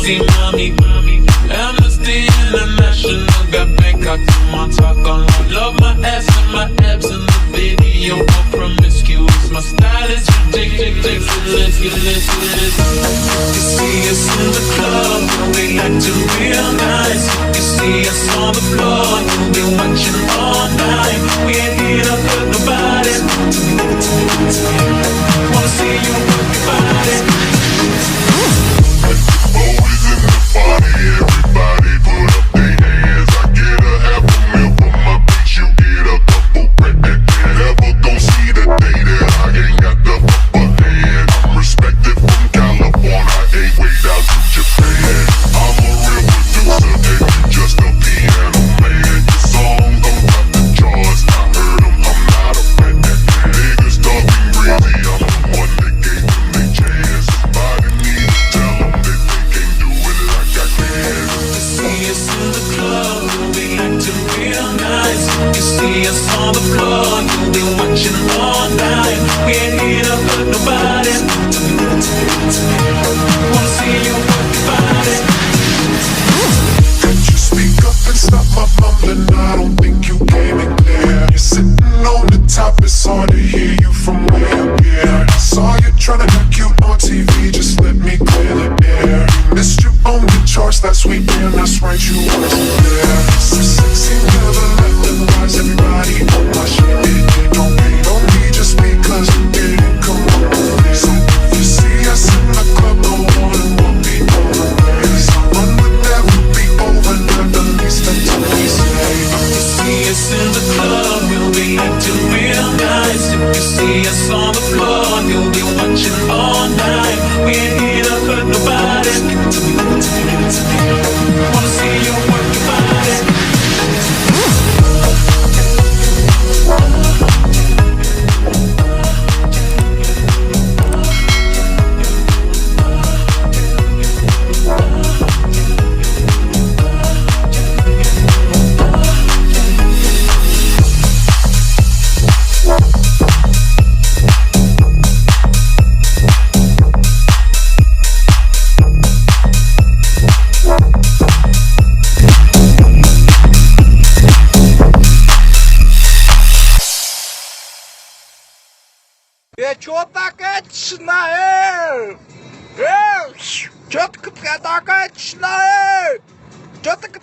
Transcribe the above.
sexy mommy. Amnesty International got Bangkok to my talk on. Love my ass and my abs in the video. I'm promiscuous, my style is ridiculous. You see us in the club, we like to real nice. You see us on the floor, you'll be watching all night. We ain't here to hurt nobody. Wanna see you work your body. Always in the party, everybody put up their hands. I get a half a meal for my bitch, you get a couple grand. Never gon' see the day that I ain't got the upper hand. I'm respected from California, ain't way down to Japan. I'm a real producer, and you just a piano man. Your song don't got the jaws, I heard them, I'm not a fan. Niggas talking crazy, I'm the one that gave them their chance. Somebody need to tell them that they can't do it like I can. You see us in the club, we like to real nice. You see us on the floor, you'll be watching all night. We ain't here to hurt nobody. Wanna see you work your body. Could you speak up and stop my mumbling? I don't think you came in clear. You're sitting on the top, it's hard to hear you from way up here. I saw you trying to act cute on TV, just let me clear the air. You missed you on the charts last weekend, that's right, you wasn't there. So sexy, never left the wise, everybody on my shit. Don't hate on me just because you didn't come up with it. So if you see us in the club, go on and we'll be on the race. I run with that, we'll be over, not the least until we say. You see us in the club, we'll be acting real nice. If you see us on the floor, you'll be watching all night. We ain't here to hurt nobody. Wanna see you work your body. Чё такая тишина, чё такая тишина, чё такая